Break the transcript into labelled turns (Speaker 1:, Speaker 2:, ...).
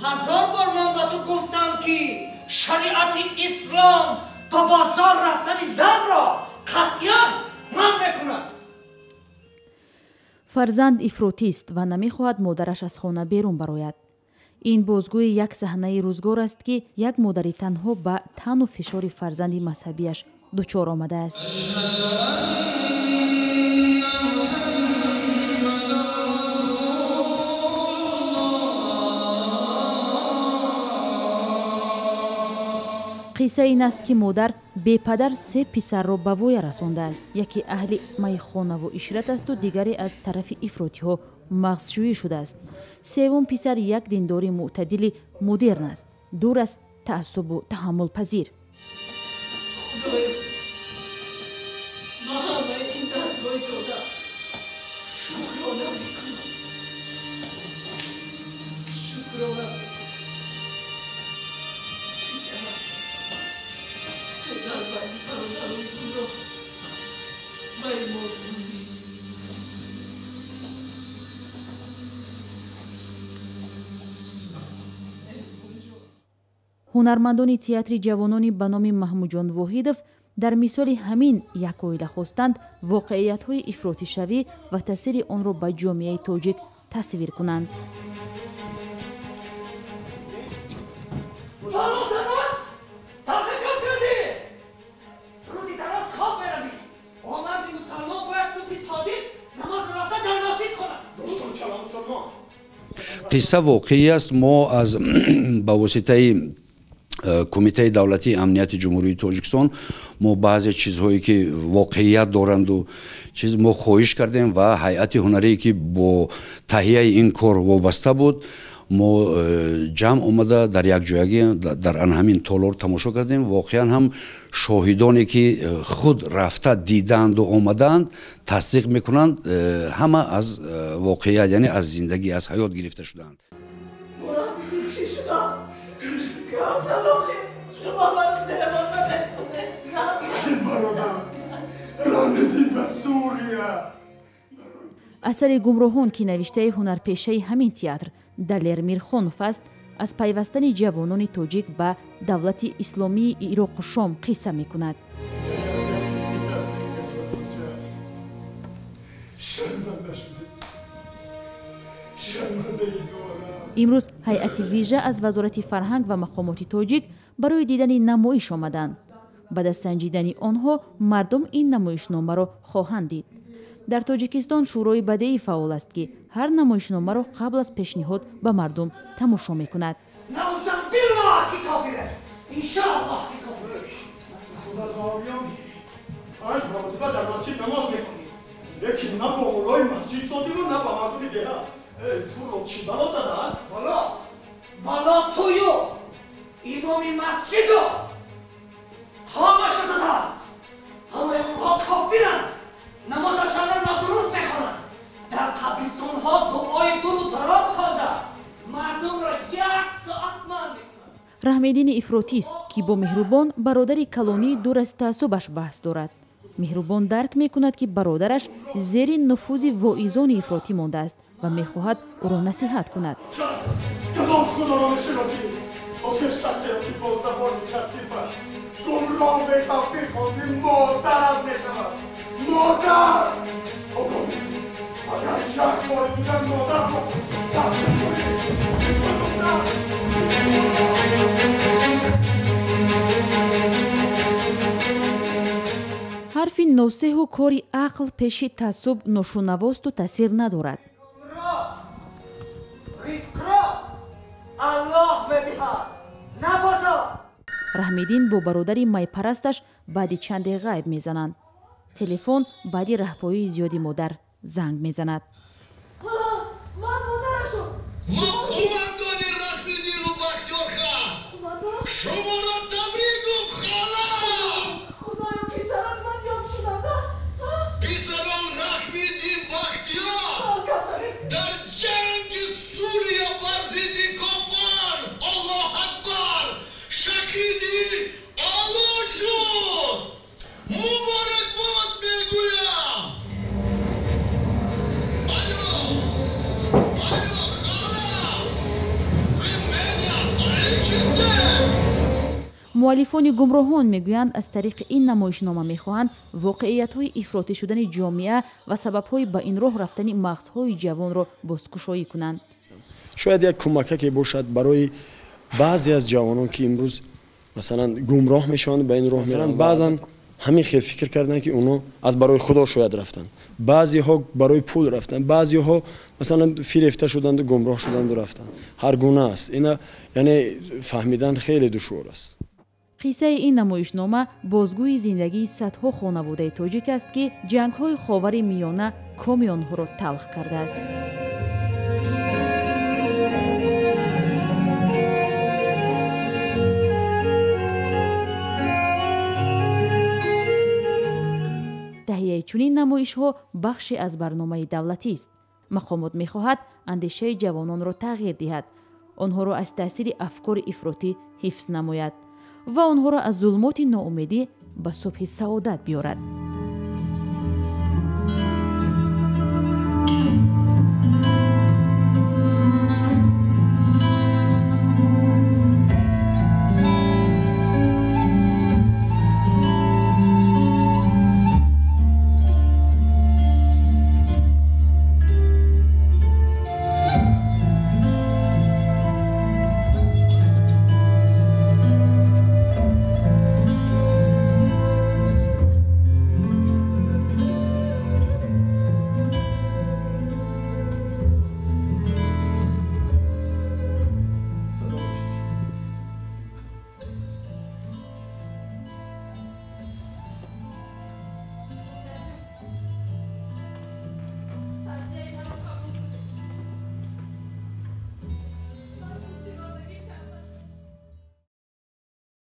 Speaker 1: 1000 بار من با تو گفتم که شریعت اسلام با بازار رفتن زن را قطعاً منع میکند.
Speaker 2: фарзанд ифротист ва намехоҳад модараш аз хона берун барояд. ин бозгӯи як саҳнаи рӯзгор аст ки як модари танҳо ба тану фишори фарзанди мазҳабиаш дучор омадааст. қисса ин аст ки модар бепадар 3 писарро ба воя расондааст. яке аҳли майхонаву ишрат асту дигаре аз тарафи ифротиҳо мағзшӯӣ шудааст. севум писар як диндори мӯътадили модерн аст, дур аз таассубу таҳаммулпазир. ҳунармандони театри ҷавонони ба номи маҳмуҷон воҳидов дар мисоли ҳамин як оила хостанд воқеиятҳои ифротишавӣ ва таъсири онро ба ҷомеаи тоҷик тасвир кунанд.
Speaker 3: қисса воқеӣ аст. мо аз ба воситаи кумитаи давлатии амнияти ҷумҳурии Тоҷикистон мо баъзе чизҳое ки воқеият доранду чиз мо хоҳиш кардем ва ҳайати ҳунарие ки бо таҳияи ин кор вобаста буд мо ҷамъ омада дар якҷоягӣ дар анҳамин толор тамошо кардем. воқеан ҳам шоҳидоне ки худ рафта диданду омаданд тасдиқ мекунанд, ҳама аз воқеият яъне аз зиндагӣ аз ҳаёт гирифта шудаанд.
Speaker 2: асари гумроҳон ки навиштаи ҳунарпешаи ҳамин театр далер мирхонов аст, аз пайвастани ҷавонони тоҷик ба давлати исломии ироқу шом қисса мекунад. имрӯз ҳайати вижа аз вазорати фарҳанг ва мақомоти тоҷик барои дидани намоиш омаданд. баъд аз санҷидани онҳо мардум ин намоишномаро хоҳанд дид. дар тоҷикистон шӯрои бадеӣ фаъол аст ки ҳар намоишномаро қабл аз пешниҳод ба мардум тамошо мекунад.
Speaker 1: имоми масҷиду ҳама шудааст. ҳамаи онҳо кофиранд. намозашонро нодуруст мехонанд. дар қабристонҳо дуои дуруд дароз хонда мардумро 1 соат манъ мекунанд.
Speaker 2: раҳмеддини ифротист ки бо меҳрубон бародари калонӣ дур аз таассубаш баҳс дорад. меҳрубон дарк мекунад ки бародараш зери нуфузи воизони ифротӣ мондааст ва мехоҳад ӯро насиҳат кунад.
Speaker 4: آخه شخصیتی با زبان کثیفش گمراه به تفریق خواندی مادرم میشود. مادر آقا اگر یک بار دیگر مادر رو درد نکنی چیزان گفتم.
Speaker 2: ҳарфи носеҳу кори ақл пеши таъссуб ношунавосту таъсир надорад. раҳмиддин бо бародари майпарасташ баъди чанде ғайб мезананд. телефон баъди раҳпоии зиёди модар занг мезанад. муаллифони гумроҳон мегӯянд аз тариқи ин намоишнома мехоҳанд воқеиятҳои ифротӣ шудани ҷомеа ва сабабҳои ба ин роҳ рафтани мағзҳои ҷавонро бозкушоӣ кунанд.
Speaker 5: шояд як кӯмакаке бошад барои баъзе аз ҷавонон ки имрӯз масалан гумроҳ мешаванд, ба ин роҳ мераванд. баъзан ҳамин хел фикр карданд ки оно аз барои худо шояд рафтанд, баъзеҳо барои пул рафтанд, баъзеҳо масалан фирефта шуданду гумроҳ шуданду рафтанд. ҳар гуна аст. ина яъне фаҳмидан хеле душвор аст.
Speaker 2: қиссаи ин намоишнома бозгӯи зиндагии садҳо хонаводаи тоҷик аст ки ҷангҳои ховари миёна коми онҳоро талх кардааст. таҳияи чунин намоишҳо бахше аз барномаи давлатист. мақомот мехоҳад андешаи ҷавононро тағйир диҳад, онҳоро аз таъсири афкори ифротӣ ҳифз намояд ва онҳоро аз зулмоти ноумедӣ ба субҳи саодат биёрад.